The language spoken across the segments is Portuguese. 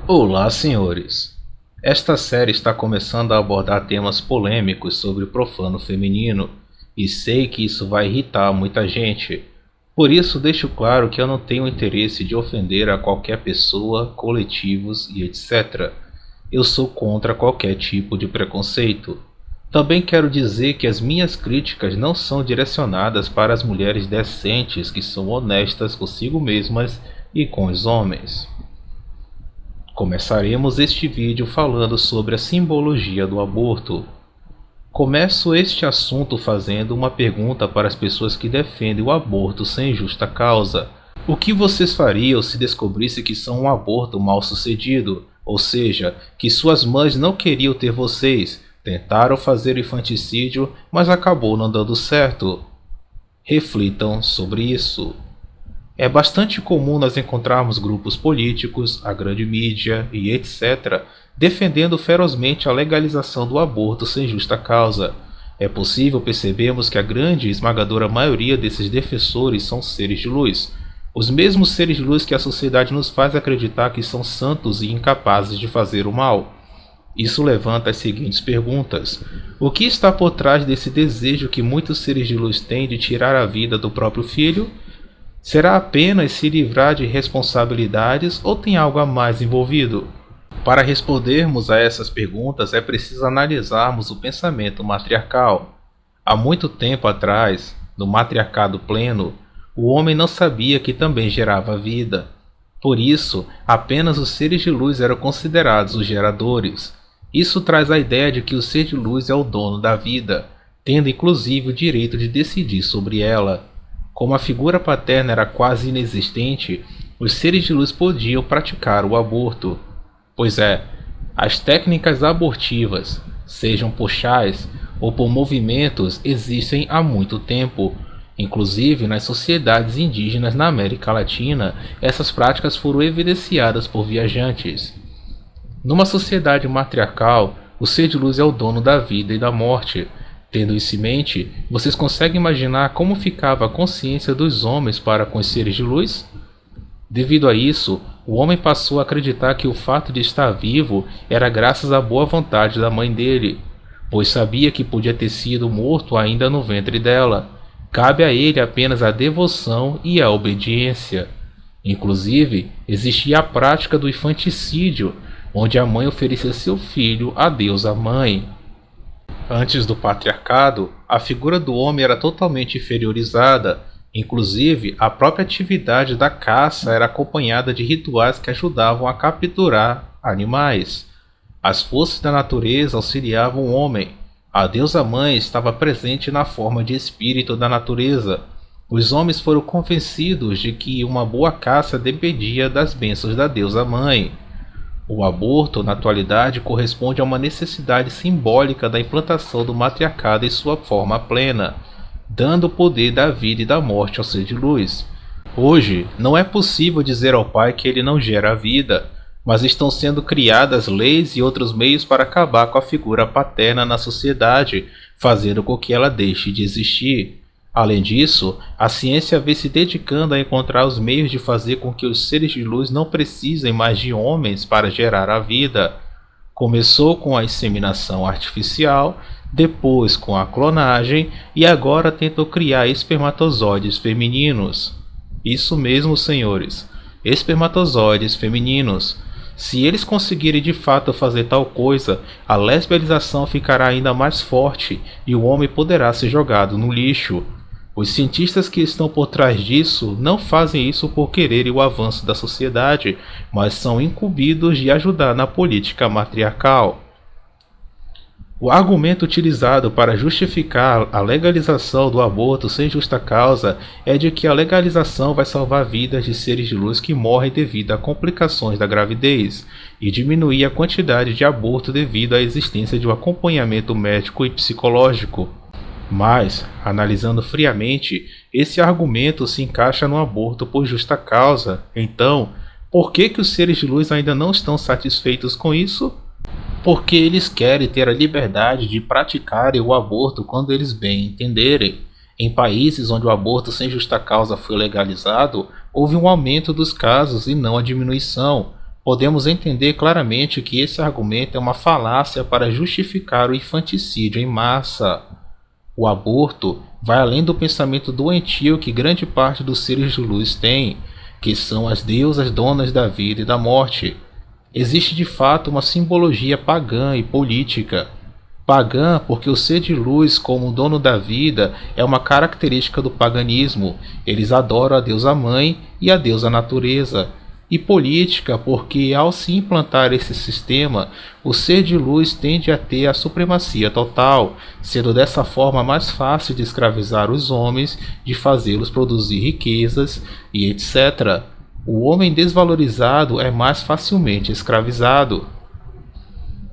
Olá, senhores! Esta série está começando a abordar temas polêmicos sobre o profano feminino, e sei que isso vai irritar muita gente. Por isso, deixo claro que eu não tenho interesse de ofender a qualquer pessoa, coletivos e etc. Eu sou contra qualquer tipo de preconceito. Também quero dizer que as minhas críticas não são direcionadas para as mulheres decentes que são honestas consigo mesmas e com os homens. Começaremos este vídeo falando sobre a simbologia do aborto. Começo este assunto fazendo uma pergunta para as pessoas que defendem o aborto sem justa causa. O que vocês fariam se descobrisse que são um aborto mal sucedido? Ou seja, que suas mães não queriam ter vocês, tentaram fazer o infanticídio, mas acabou não dando certo? Reflitam sobre isso. É bastante comum nós encontrarmos grupos políticos, a grande mídia e etc. defendendo ferozmente a legalização do aborto sem justa causa. É possível percebermos que a grande e esmagadora maioria desses defensores são seres de luz. Os mesmos seres de luz que a sociedade nos faz acreditar que são santos e incapazes de fazer o mal. Isso levanta as seguintes perguntas. O que está por trás desse desejo que muitos seres de luz têm de tirar a vida do próprio filho? Será apenas se livrar de responsabilidades ou tem algo a mais envolvido? Para respondermos a essas perguntas é preciso analisarmos o pensamento matriarcal. Há muito tempo atrás, no matriarcado pleno, o homem não sabia que também gerava vida. Por isso, apenas os seres de luz eram considerados os geradores. Isso traz a ideia de que o ser de luz é o dono da vida, tendo inclusive o direito de decidir sobre ela. Como a figura paterna era quase inexistente, os seres de luz podiam praticar o aborto. Pois é, as técnicas abortivas, sejam por chás ou por movimentos, existem há muito tempo. Inclusive nas sociedades indígenas na América Latina, essas práticas foram evidenciadas por viajantes. Numa sociedade matriarcal, o ser de luz é o dono da vida e da morte. Tendo isso em mente, vocês conseguem imaginar como ficava a consciência dos homens para com os seres de luz? Devido a isso, o homem passou a acreditar que o fato de estar vivo era graças à boa vontade da mãe dele, pois sabia que podia ter sido morto ainda no ventre dela. Cabe a ele apenas a devoção e a obediência. Inclusive, existia a prática do infanticídio, onde a mãe oferecia seu filho a deusa mãe. Antes do patriarcado, a figura do homem era totalmente inferiorizada. Inclusive, a própria atividade da caça era acompanhada de rituais que ajudavam a capturar animais. As forças da natureza auxiliavam o homem. A deusa mãe estava presente na forma de espírito da natureza. Os homens foram convencidos de que uma boa caça dependia das bênçãos da deusa mãe. O aborto, na atualidade, corresponde a uma necessidade simbólica da implantação do matriarcado em sua forma plena, dando o poder da vida e da morte ao ser de luz. Hoje, não é possível dizer ao pai que ele não gera a vida, mas estão sendo criadas leis e outros meios para acabar com a figura paterna na sociedade, fazendo com que ela deixe de existir. Além disso, a ciência vem se dedicando a encontrar os meios de fazer com que os seres de luz não precisem mais de homens para gerar a vida. Começou com a inseminação artificial, depois com a clonagem e agora tentou criar espermatozoides femininos. Isso mesmo, senhores, espermatozoides femininos. Se eles conseguirem de fato fazer tal coisa, a lesbianização ficará ainda mais forte e o homem poderá ser jogado no lixo. Os cientistas que estão por trás disso não fazem isso por quererem o avanço da sociedade, mas são incumbidos de ajudar na política matriarcal. O argumento utilizado para justificar a legalização do aborto sem justa causa é de que a legalização vai salvar vidas de seres de luz que morrem devido a complicações da gravidez e diminuir a quantidade de aborto devido à existência de um acompanhamento médico e psicológico. Mas, analisando friamente, esse argumento se encaixa no aborto por justa causa. Então, por que os seres de luz ainda não estão satisfeitos com isso? Porque eles querem ter a liberdade de praticarem o aborto quando eles bem entenderem. Em países onde o aborto sem justa causa foi legalizado, houve um aumento dos casos e não a diminuição, podemos entender claramente que esse argumento é uma falácia para justificar o infanticídio em massa. O aborto vai além do pensamento doentio que grande parte dos seres de luz tem, que são as deusas donas da vida e da morte. Existe de fato uma simbologia pagã e política. Pagã porque o ser de luz como dono da vida é uma característica do paganismo. Eles adoram a deusa mãe e a deusa natureza. E política porque ao se implantar esse sistema, o ser de luz tende a ter a supremacia total, sendo dessa forma mais fácil de escravizar os homens, de fazê-los produzir riquezas e etc. O homem desvalorizado é mais facilmente escravizado.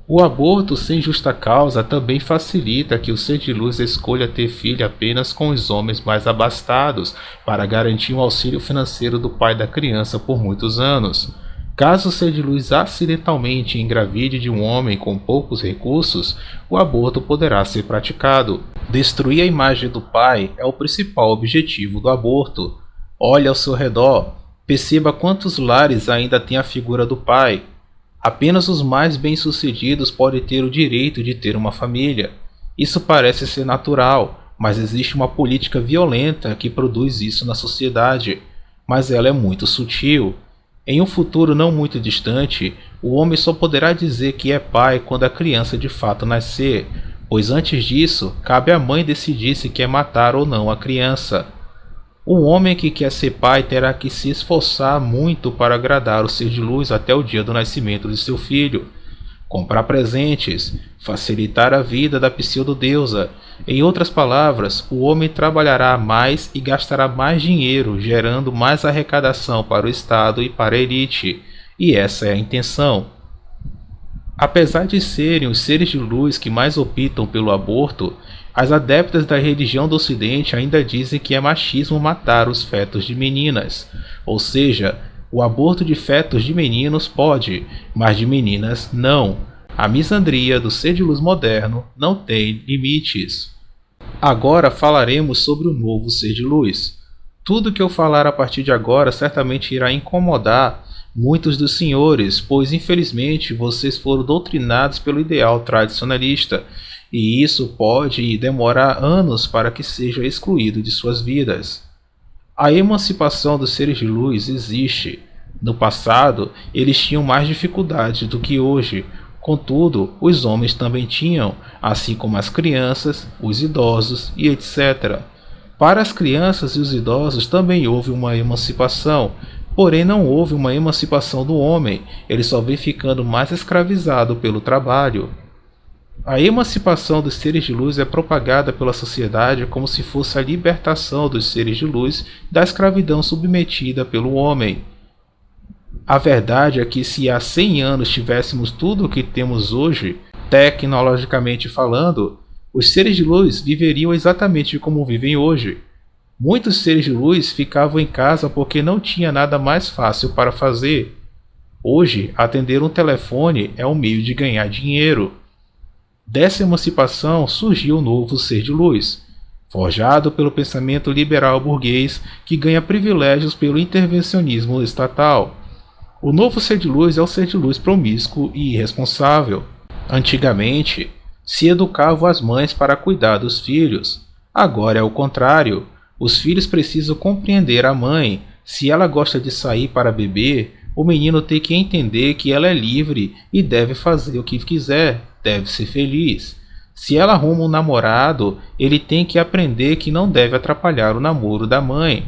O aborto sem justa causa também facilita que o ser de luz escolha ter filho apenas com os homens mais abastados, para garantir um auxílio financeiro do pai da criança por muitos anos. Caso o ser de luz acidentalmente engravide de um homem com poucos recursos, o aborto poderá ser praticado. Destruir a imagem do pai é o principal objetivo do aborto. Olhe ao seu redor, perceba quantos lares ainda têm a figura do pai. Apenas os mais bem-sucedidos podem ter o direito de ter uma família. Isso parece ser natural, mas existe uma política violenta que produz isso na sociedade, mas ela é muito sutil. Em um futuro não muito distante, o homem só poderá dizer que é pai quando a criança de fato nascer, pois antes disso, cabe à mãe decidir se quer matar ou não a criança. Um homem que quer ser pai terá que se esforçar muito para agradar o ser de luz até o dia do nascimento de seu filho. Comprar presentes, facilitar a vida da pseudodeusa. Em outras palavras, o homem trabalhará mais e gastará mais dinheiro, gerando mais arrecadação para o Estado e para a elite. E essa é a intenção. Apesar de serem os seres de luz que mais optam pelo aborto, as adeptas da religião do Ocidente ainda dizem que é machismo matar os fetos de meninas. Ou seja, o aborto de fetos de meninos pode, mas de meninas não. A misandria do ser de luz moderno não tem limites. Agora falaremos sobre o novo ser de luz. Tudo que eu falar a partir de agora certamente irá incomodar muitos dos senhores, pois infelizmente vocês foram doutrinados pelo ideal tradicionalista, e isso pode demorar anos para que seja excluído de suas vidas. A emancipação dos seres de luz existe. No passado, eles tinham mais dificuldades do que hoje. Contudo, os homens também tinham, assim como as crianças, os idosos e etc. Para as crianças e os idosos também houve uma emancipação, porém não houve uma emancipação do homem, ele só vem ficando mais escravizado pelo trabalho. A emancipação dos seres de luz é propagada pela sociedade como se fosse a libertação dos seres de luz da escravidão submetida pelo homem. A verdade é que se há 100 anos tivéssemos tudo o que temos hoje, tecnologicamente falando, os seres de luz viveriam exatamente como vivem hoje. Muitos seres de luz ficavam em casa porque não tinha nada mais fácil para fazer. Hoje, atender um telefone é um meio de ganhar dinheiro. Dessa emancipação surgiu o novo ser de luz, forjado pelo pensamento liberal burguês que ganha privilégios pelo intervencionismo estatal. O novo ser de luz é o ser de luz promíscuo e irresponsável. Antigamente, se educavam as mães para cuidar dos filhos. Agora é o contrário. Os filhos precisam compreender a mãe. Se ela gosta de sair para beber, o menino tem que entender que ela é livre e deve fazer o que quiser, deve ser feliz. Se ela arruma um namorado, ele tem que aprender que não deve atrapalhar o namoro da mãe.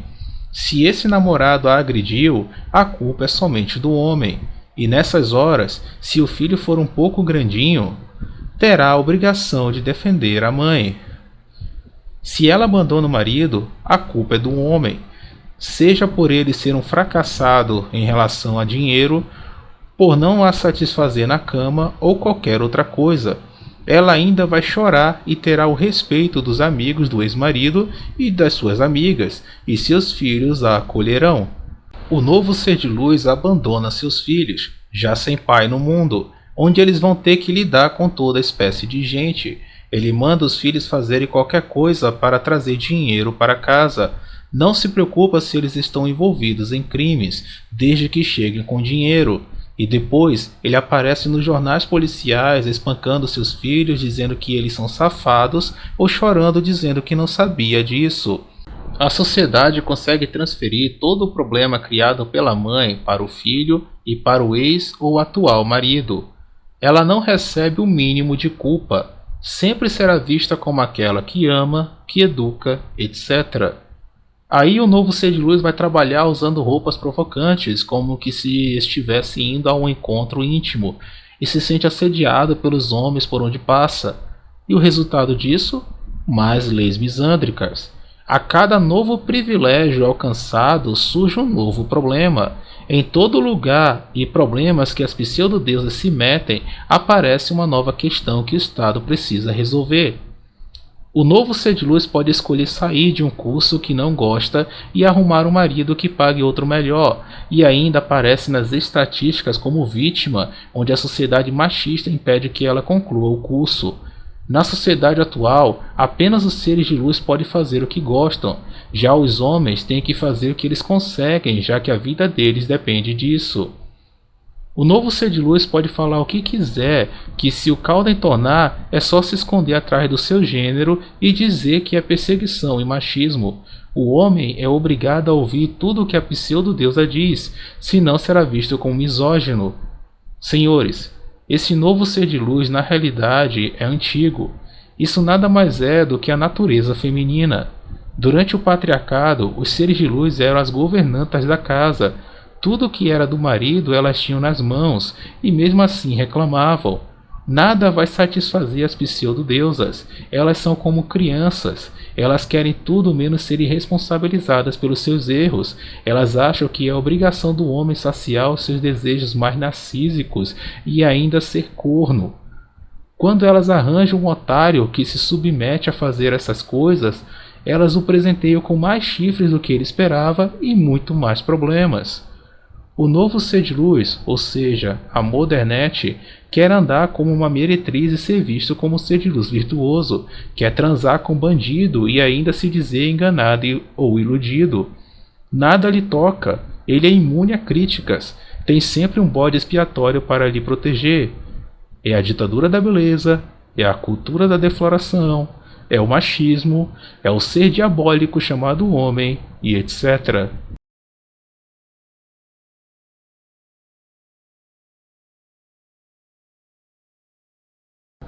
Se esse namorado a agrediu, a culpa é somente do homem. E nessas horas, se o filho for um pouco grandinho, terá a obrigação de defender a mãe. Se ela abandona o marido, a culpa é do homem, seja por ele ser um fracassado em relação a dinheiro, por não a satisfazer na cama ou qualquer outra coisa. Ela ainda vai chorar e terá o respeito dos amigos do ex-marido e das suas amigas, e seus filhos a acolherão. O novo ser de luz abandona seus filhos, já sem pai no mundo, onde eles vão ter que lidar com toda espécie de gente. Ele manda os filhos fazerem qualquer coisa para trazer dinheiro para casa. Não se preocupa se eles estão envolvidos em crimes, desde que cheguem com dinheiro. E depois ele aparece nos jornais policiais espancando seus filhos, dizendo que eles são safados, ou chorando dizendo que não sabia disso. A sociedade consegue transferir todo o problema criado pela mãe para o filho e para o ex ou atual marido. Ela não recebe o mínimo de culpa, sempre será vista como aquela que ama, que educa, etc. Aí o novo ser de luz vai trabalhar usando roupas provocantes, como que se estivesse indo a um encontro íntimo, e se sente assediado pelos homens por onde passa. E o resultado disso? Mais leis misândricas. A cada novo privilégio alcançado surge um novo problema. Em todo lugar e problemas que as pseudo-deusas se metem, aparece uma nova questão que o Estado precisa resolver. O novo ser de luz pode escolher sair de um curso que não gosta e arrumar um marido que pague outro melhor, e ainda aparece nas estatísticas como vítima, onde a sociedade machista impede que ela conclua o curso. Na sociedade atual, apenas os seres de luz podem fazer o que gostam, já os homens têm que fazer o que eles conseguem, já que a vida deles depende disso. O novo ser de luz pode falar o que quiser, que se o caldo entornar é só se esconder atrás do seu gênero e dizer que é perseguição e machismo. O homem é obrigado a ouvir tudo o que a pseudo-deusa diz, senão será visto como misógino. Senhores, esse novo ser de luz na realidade é antigo. Isso nada mais é do que a natureza feminina. Durante o patriarcado, os seres de luz eram as governantas da casa. Tudo que era do marido elas tinham nas mãos, e mesmo assim reclamavam. Nada vai satisfazer as pseudo-deusas. Elas são como crianças. Elas querem tudo menos serem responsabilizadas pelos seus erros. Elas acham que é obrigação do homem saciar os seus desejos mais narcísicos e ainda ser corno. Quando elas arranjam um otário que se submete a fazer essas coisas, elas o presenteiam com mais chifres do que ele esperava e muito mais problemas. O novo ser de luz, ou seja, a modernete, quer andar como uma meretriz e ser visto como ser de luz virtuoso, quer transar com bandido e ainda se dizer enganado ou iludido. Nada lhe toca, ele é imune a críticas, tem sempre um bode expiatório para lhe proteger. É a ditadura da beleza, é a cultura da defloração, é o machismo, é o ser diabólico chamado homem, e etc.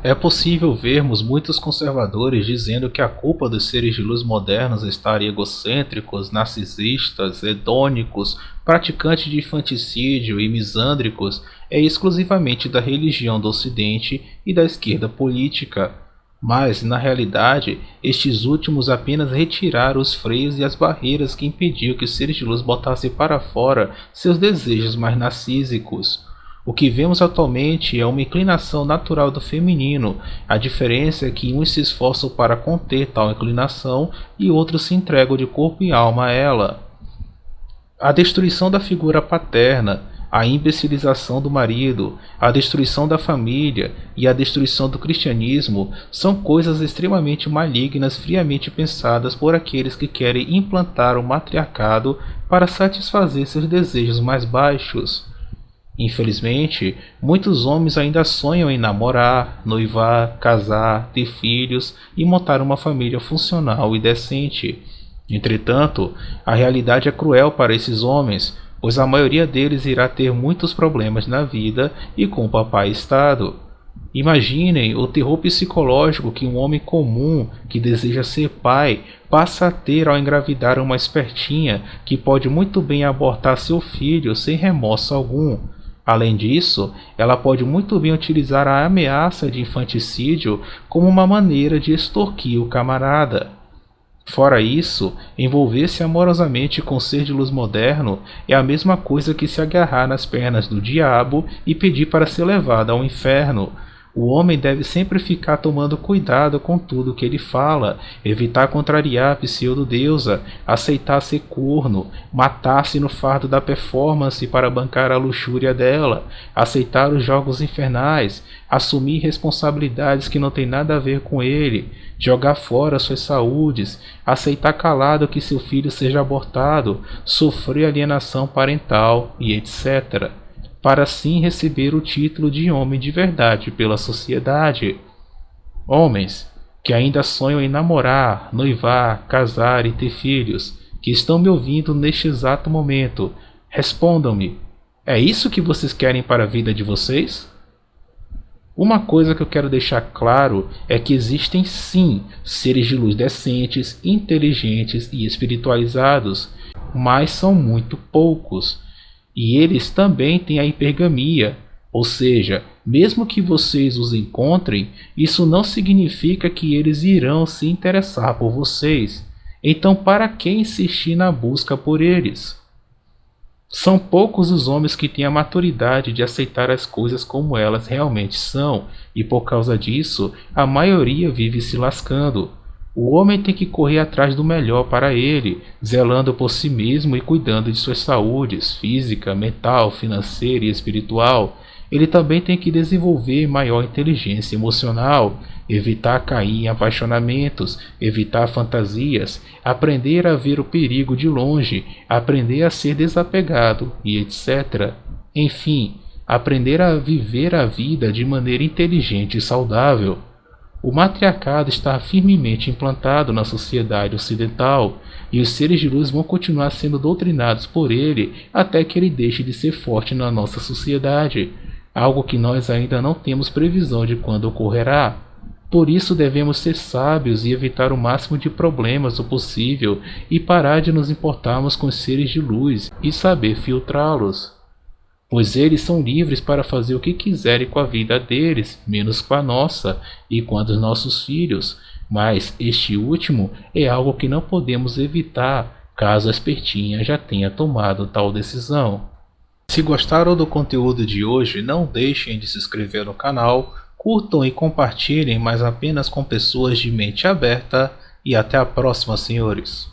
É possível vermos muitos conservadores dizendo que a culpa dos seres de luz modernos estarem egocêntricos, narcisistas, hedônicos, praticantes de infanticídio e misândricos é exclusivamente da religião do Ocidente e da esquerda política. Mas, na realidade, estes últimos apenas retiraram os freios e as barreiras que impediam que os seres de luz botassem para fora seus desejos mais narcísicos. O que vemos atualmente é uma inclinação natural do feminino, a diferença é que uns se esforçam para conter tal inclinação e outros se entregam de corpo e alma a ela. A destruição da figura paterna, a imbecilização do marido, a destruição da família e a destruição do cristianismo são coisas extremamente malignas friamente pensadas por aqueles que querem implantar o matriarcado para satisfazer seus desejos mais baixos. Infelizmente, muitos homens ainda sonham em namorar, noivar, casar, ter filhos e montar uma família funcional e decente. Entretanto, a realidade é cruel para esses homens, pois a maioria deles irá ter muitos problemas na vida e com o papai Estado. Imaginem o terror psicológico que um homem comum que deseja ser pai passa a ter ao engravidar uma espertinha que pode muito bem abortar seu filho sem remorso algum. Além disso, ela pode muito bem utilizar a ameaça de infanticídio como uma maneira de extorquir o camarada. Fora isso, envolver-se amorosamente com o ser de luz moderno é a mesma coisa que se agarrar nas pernas do diabo e pedir para ser levado ao inferno. O homem deve sempre ficar tomando cuidado com tudo que ele fala, evitar contrariar a pseudo-deusa, aceitar ser corno, matar-se no fardo da performance para bancar a luxúria dela, aceitar os jogos infernais, assumir responsabilidades que não têm nada a ver com ele, jogar fora suas saúdes, aceitar calado que seu filho seja abortado, sofrer alienação parental e etc. para assim receber o título de homem de verdade pela sociedade. Homens que ainda sonham em namorar, noivar, casar e ter filhos, que estão me ouvindo neste exato momento, respondam-me: é isso que vocês querem para a vida de vocês? Uma coisa que eu quero deixar claro é que existem sim seres de luz decentes, inteligentes e espiritualizados, mas são muito poucos. E eles também têm a hipergamia, ou seja, mesmo que vocês os encontrem, isso não significa que eles irão se interessar por vocês. Então, para que insistir na busca por eles? São poucos os homens que têm a maturidade de aceitar as coisas como elas realmente são, e por causa disso, a maioria vive se lascando. O homem tem que correr atrás do melhor para ele, zelando por si mesmo e cuidando de suas saúdes física, mental, financeira e espiritual. Ele também tem que desenvolver maior inteligência emocional, evitar cair em apaixonamentos, evitar fantasias, aprender a ver o perigo de longe, aprender a ser desapegado e etc. Enfim, aprender a viver a vida de maneira inteligente e saudável. O matriarcado está firmemente implantado na sociedade ocidental, e os seres de luz vão continuar sendo doutrinados por ele até que ele deixe de ser forte na nossa sociedade, algo que nós ainda não temos previsão de quando ocorrerá. Por isso devemos ser sábios e evitar o máximo de problemas o possível e parar de nos importarmos com os seres de luz e saber filtrá-los, pois eles são livres para fazer o que quiserem com a vida deles, menos com a nossa e com a dos nossos filhos, mas este último é algo que não podemos evitar caso a espertinha já tenha tomado tal decisão. Se gostaram do conteúdo de hoje, não deixem de se inscrever no canal, curtam e compartilhem, mas apenas com pessoas de mente aberta, e até a próxima, senhores.